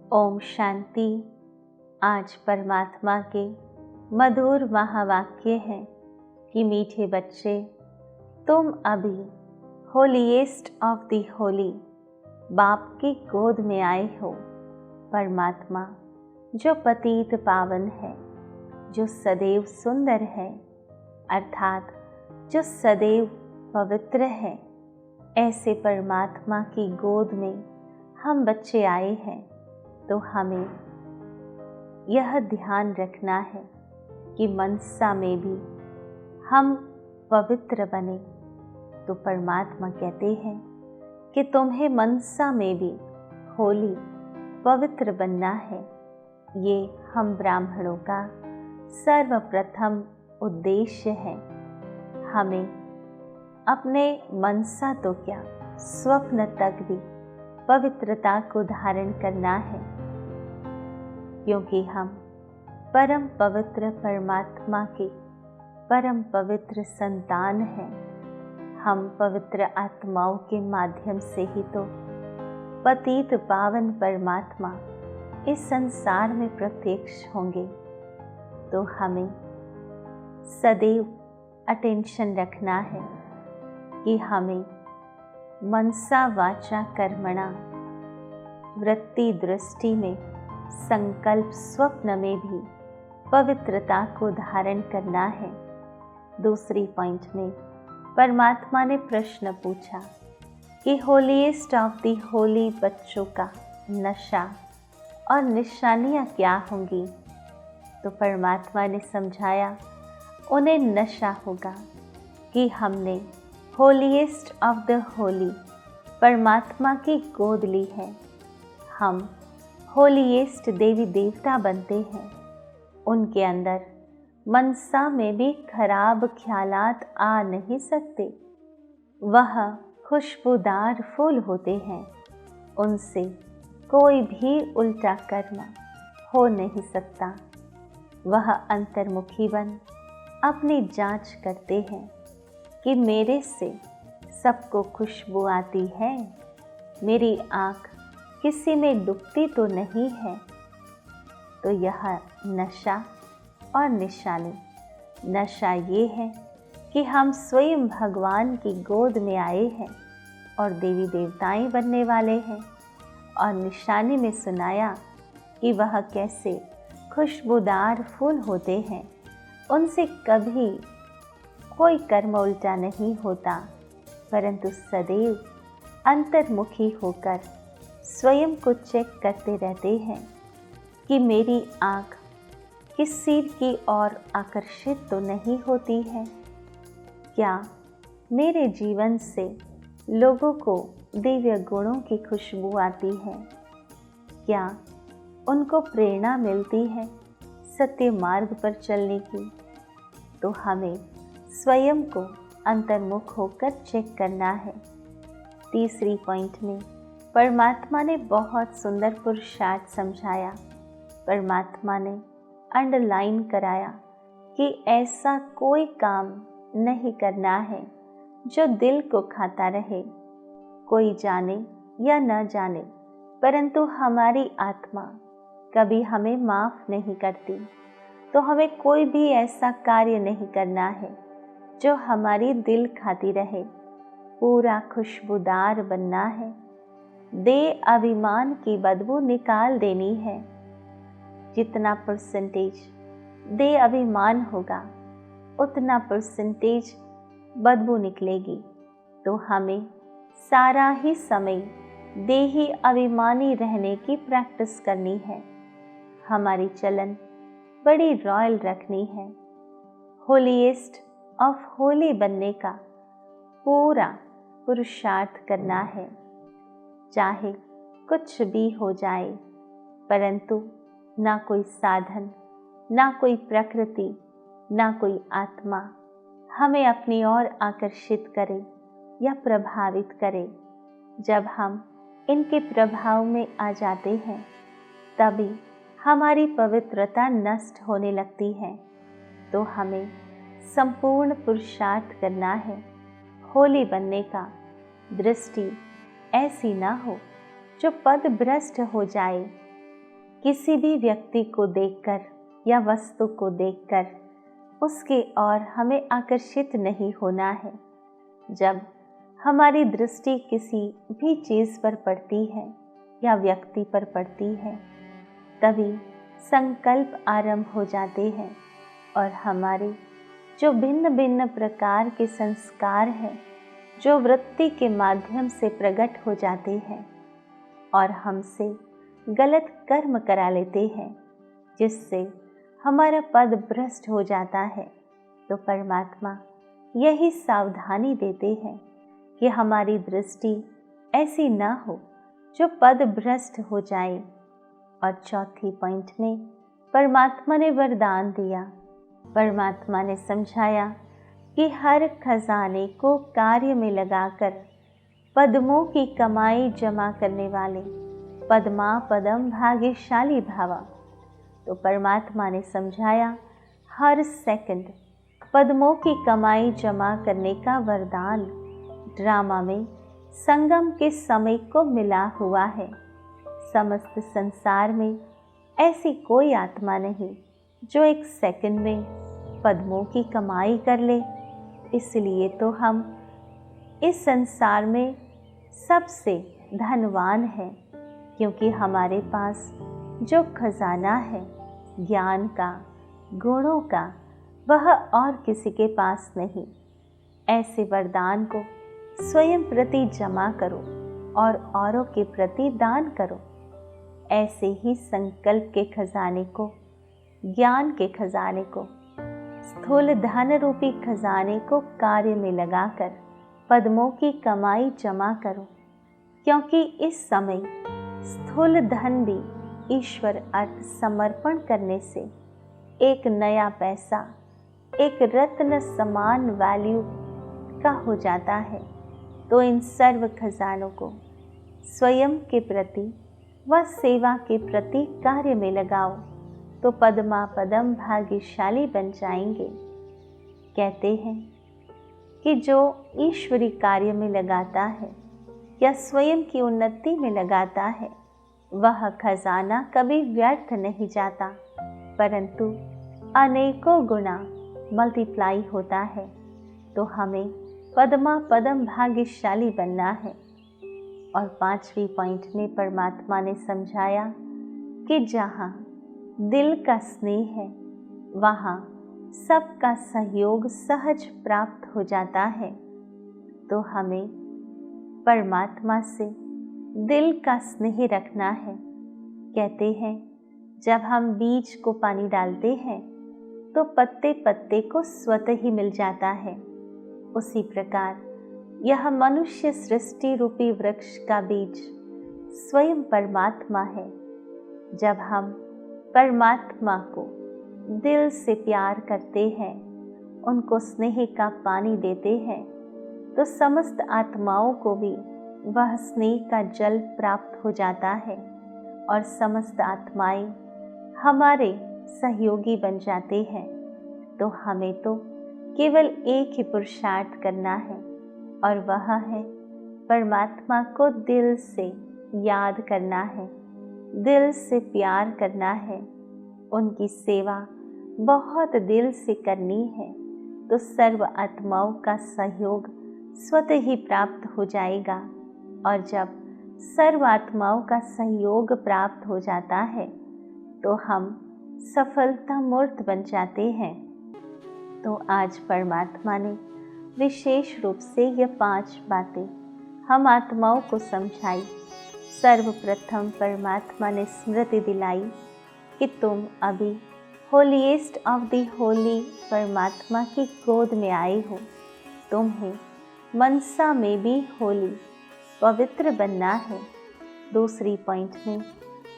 ओम शांति। आज परमात्मा के मधुर महावाक्य हैं कि मीठे बच्चे, तुम अभी होलीएस्ट ऑफ द होली बाप की गोद में आए हो। परमात्मा जो पतित पावन है, जो सदैव सुंदर है, अर्थात जो सदैव पवित्र है, ऐसे परमात्मा की गोद में हम बच्चे आए हैं। तो हमें यह ध्यान रखना है कि मनसा में भी हम पवित्र बने। तो परमात्मा कहते हैं कि तुम्हें मनसा में भी होली पवित्र बनना है। ये हम ब्राह्मणों का सर्वप्रथम उद्देश्य है। हमें अपने मनसा तो क्या, स्वप्न तक भी पवित्रता को धारण करना है, क्योंकि हम परम पवित्र परमात्मा के परम पवित्र संतान हैं। हम पवित्र आत्माओं के माध्यम से ही तो पतित पावन परमात्मा इस संसार में प्रत्यक्ष होंगे। तो हमें सदैव अटेंशन रखना है कि हमें मनसा वाचा कर्मणा वृत्ति दृष्टि में संकल्प स्वप्न में भी पवित्रता को धारण करना है। दूसरी पॉइंट में परमात्मा ने प्रश्न पूछा कि होलीएस्ट ऑफ द होली बच्चों का नशा और निशानियाँ क्या होंगी। तो परमात्मा ने समझाया, उन्हें नशा होगा कि हमने होलीएस्ट ऑफ द होली परमात्मा की गोद ली है। हम होलीएस्ट देवी देवता बनते हैं। उनके अंदर मनसा में भी खराब ख्यालात आ नहीं सकते। वह खुशबूदार फूल होते हैं। उनसे कोई भी उल्टा कर्म हो नहीं सकता। वह अंतर्मुखी बन अपनी जांच करते हैं कि मेरे से सबको खुशबू आती है, मेरी आँख किसी में डूबती तो नहीं है। तो यह नशा और निशानी, नशा ये है कि हम स्वयं भगवान की गोद में आए हैं और देवी देवताएं बनने वाले हैं। और निशानी में सुनाया कि वह कैसे खुशबूदार फूल होते हैं। उनसे कभी कोई कर्म उल्टा नहीं होता, परंतु सदैव अंतर्मुखी होकर स्वयं को चेक करते रहते हैं कि मेरी आँख किस सिर की ओर आकर्षित तो नहीं होती है। क्या मेरे जीवन से लोगों को दिव्य गुणों की खुशबू आती है? क्या उनको प्रेरणा मिलती है सत्य मार्ग पर चलने की? तो हमें स्वयं को अंतर्मुख होकर चेक करना है। तीसरी पॉइंट में परमात्मा ने बहुत सुंदर पुरुषार्थ समझाया। परमात्मा ने अंडरलाइन कराया कि ऐसा कोई काम नहीं करना है जो दिल को खाता रहे। कोई जाने या न जाने, परंतु हमारी आत्मा कभी हमें माफ़ नहीं करती। तो हमें कोई भी ऐसा कार्य नहीं करना है जो हमारी दिल खाती रहे। पूरा खुशबूदार बनना है। दे अभिमान की बदबू निकाल देनी है। जितना परसेंटेज दे अभिमान होगा, उतना परसेंटेज बदबू निकलेगी। तो हमें सारा ही समय देही अभिमानी रहने की प्रैक्टिस करनी है। हमारी चलन बड़ी रॉयल रखनी है। होलीएस्ट ऑफ होली बनने का पूरा पुरुषार्थ करना है। चाहे कुछ भी हो जाए, परंतु ना कोई साधन, ना कोई प्रकृति, ना कोई आत्मा हमें अपनी ओर आकर्षित करे या प्रभावित करे। जब हम इनके प्रभाव में आ जाते हैं, तभी हमारी पवित्रता नष्ट होने लगती है। तो हमें संपूर्ण पुरुषार्थ करना है होली बनने का। दृष्टि ऐसी ना हो जो पद भ्रष्ट हो जाए, किसी भी व्यक्ति को देखकर या वस्तु को देखकर उसके ओर हमें आकर्षित नहीं होना है। जब हमारी दृष्टि किसी भी चीज़ पर पड़ती है या व्यक्ति पर पड़ती है, तभी संकल्प आरंभ हो जाते हैं और हमारे जो भिन्न भिन्न प्रकार के संस्कार हैं, जो वृत्ति के माध्यम से प्रकट हो जाते हैं और हमसे गलत कर्म करा लेते हैं, जिससे हमारा पद भ्रष्ट हो जाता है, तो परमात्मा यही सावधानी देते हैं कि हमारी दृष्टि ऐसी ना हो जो पद भ्रष्ट हो जाए। और चौथी पॉइंट में परमात्मा ने वरदान दिया। परमात्मा ने समझाया कि हर खजाने को कार्य में लगाकर पद्मों की कमाई जमा करने वाले पद्मा पदम भाग्यशाली भावा। तो परमात्मा ने समझाया हर सेकंड पद्मों की कमाई जमा करने का वरदान ड्रामा में संगम के समय को मिला हुआ है। समस्त संसार में ऐसी कोई आत्मा नहीं जो एक सेकंड में पद्मों की कमाई कर ले। इसलिए तो हम इस संसार में सबसे धनवान हैं, क्योंकि हमारे पास जो खजाना है ज्ञान का, गुणों का, वह और किसी के पास नहीं। ऐसे वरदान को स्वयं प्रति जमा करो और औरों के प्रति दान करो। ऐसे ही संकल्प के खजाने को, ज्ञान के खजाने को, स्थूल धन रूपी खजाने को कार्य में लगाकर पद्मों की कमाई जमा करो, क्योंकि इस समय स्थूल धन भी ईश्वर अर्थ समर्पण करने से एक नया पैसा, एक रत्न समान वैल्यू का हो जाता है। तो इन सर्व खजानों को स्वयं के प्रति व सेवा के प्रति कार्य में लगाओ, तो पद्मा पदम भाग्यशाली बन जाएंगे। कहते हैं कि जो ईश्वरी कार्य में लगाता है या स्वयं की उन्नति में लगाता है, वह खजाना कभी व्यर्थ नहीं जाता, परंतु अनेकों गुना मल्टीप्लाई होता है। तो हमें पद्मा पदम भाग्यशाली बनना है। और पांचवी पॉइंट में परमात्मा ने समझाया कि जहाँ दिल का स्नेह है, वहाँ सबका सहयोग सहज प्राप्त हो जाता है। तो हमें परमात्मा से दिल का स्नेह रखना है। कहते हैं जब हम बीज को पानी डालते हैं तो पत्ते पत्ते को स्वतः ही मिल जाता है। उसी प्रकार यह मनुष्य सृष्टि रूपी वृक्ष का बीज स्वयं परमात्मा है। जब हम परमात्मा को दिल से प्यार करते हैं, उनको स्नेह का पानी देते हैं, तो समस्त आत्माओं को भी वह स्नेह का जल प्राप्त हो जाता है और समस्त आत्माएं हमारे सहयोगी बन जाते हैं। तो हमें तो केवल एक ही पुरुषार्थ करना है, और वह है परमात्मा को दिल से याद करना है, दिल से प्यार करना है, उनकी सेवा बहुत दिल से करनी है। तो सर्व आत्माओं का सहयोग स्वतः ही प्राप्त हो जाएगा। और जब सर्व आत्माओं का सहयोग प्राप्त हो जाता है तो हम सफलता मूर्त बन जाते हैं। तो आज परमात्मा ने विशेष रूप से ये 5 बातें हम आत्माओं को समझाई। सर्वप्रथम परमात्मा ने स्मृति दिलाई कि तुम अभी होलीएस्ट ऑफ द होली परमात्मा की गोद में आए हो। तुम्हें मनसा में भी होली पवित्र बनना है। दूसरी पॉइंट में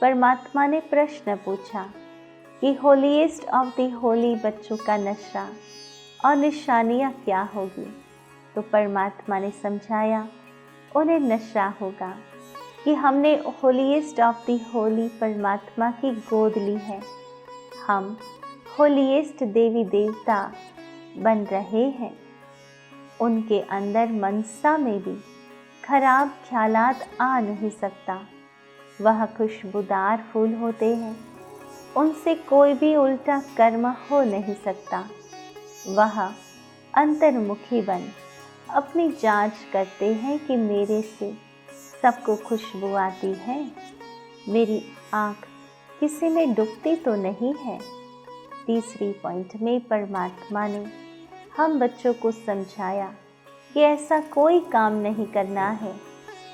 परमात्मा ने प्रश्न पूछा कि होलीएस्ट ऑफ द होली बच्चों का नशा और निशानियाँ क्या होगी। तो परमात्मा ने समझाया उन्हें नशा होगा कि हमने होलीएस्ट ऑफ द होली परमात्मा की गोद ली है। हम होलीएस्ट देवी देवता बन रहे हैं। उनके अंदर मनसा में भी खराब ख्यालात आ नहीं सकता। वह खुशबूदार फूल होते हैं, उनसे कोई भी उल्टा कर्म हो नहीं सकता। वह अंतर्मुखी बन अपनी जांच करते हैं कि मेरे से सबको खुशबू आती है, मेरी आँख किसी में डूबती तो नहीं है। तीसरी पॉइंट में परमात्मा ने हम बच्चों को समझाया कि ऐसा कोई काम नहीं करना है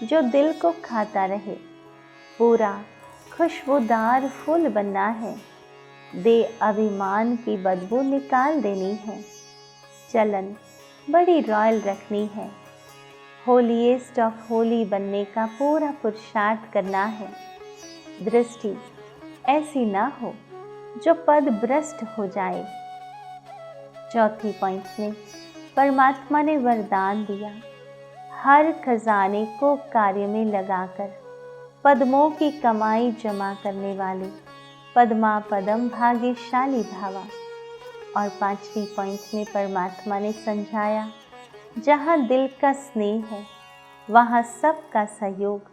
जो दिल को खाता रहे, पूरा खुशबूदार फूल बनना है, दे अभिमान की बदबू निकाल देनी है, चलन बड़ी रॉयल रखनी है, होलीएस्ट ऑफ होली बनने का पूरा पुरुषार्थ करना है, दृष्टि ऐसी ना हो जो पद भ्रष्ट हो जाए। चौथी पॉइंट में परमात्मा ने वरदान दिया, हर खजाने को कार्य में लगाकर पद्मों की कमाई जमा करने वाले पद्मा पदम भाग्यशाली भावा। और पांचवी पॉइंट में परमात्मा ने समझाया, जहाँ दिल का स्नेह है वहाँ सबका सहयोग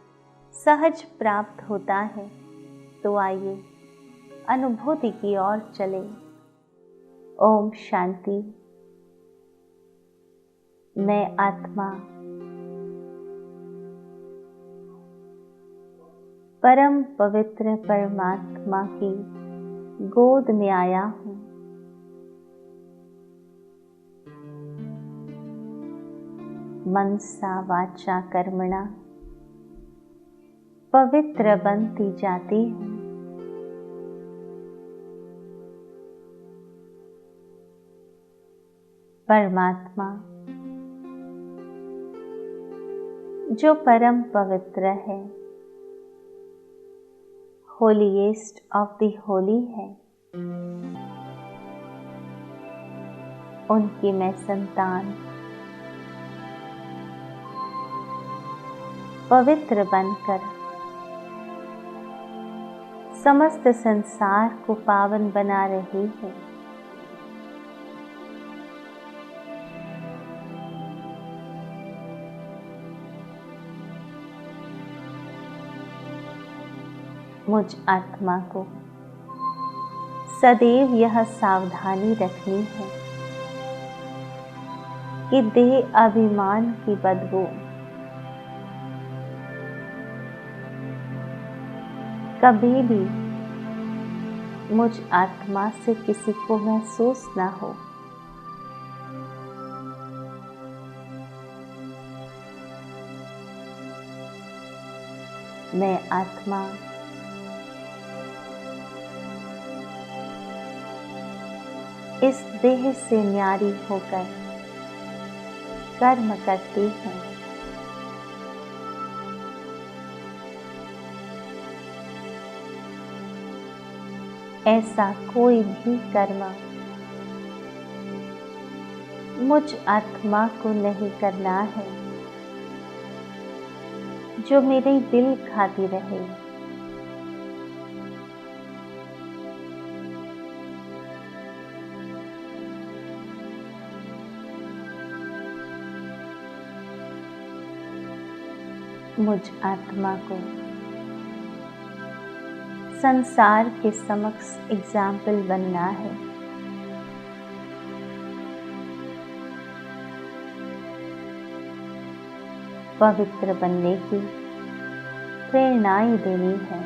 सहज प्राप्त होता है। तो आइए अनुभूति की ओर चले। ओम शांति। मैं आत्मा परम पवित्र परमात्मा की गोद में आया हूँ। मनसा वाचा कर्मणा पवित्र बनती जाती हूँ। परमात्मा जो परम पवित्र है, होलीएस्ट ऑफ द होली है, उनकी मैं संतान पवित्र बनकर समस्त संसार को पावन बना रही हूँ। मुझ आत्मा को सदैव यह सावधानी रखनी है कि देह अभिमान की बदबू कभी भी मुझ आत्मा से किसी को महसूस ना हो। मैं आत्मा इस देह से न्यारी होकर कर्म करती हूँ। ऐसा कोई भी कर्म मुझ आत्मा को नहीं करना है जो मेरे दिल खाती रहे। मुझ आत्मा को संसार के समक्ष एग्जाम्पल बनना है। पवित्र बनने की प्रेरणाएं देनी है।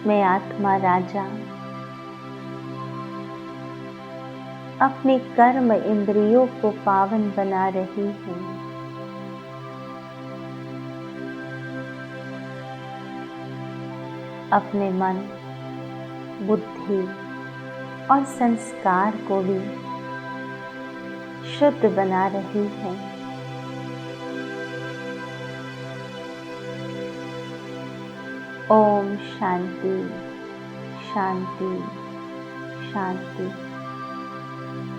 मैं आत्मा राजा अपने कर्म इंद्रियों को पावन बना रही हूँ। अपने मन, बुद्धि और संस्कार को भी शुद्ध बना रही हूँ। ओम शांति शांति शांति।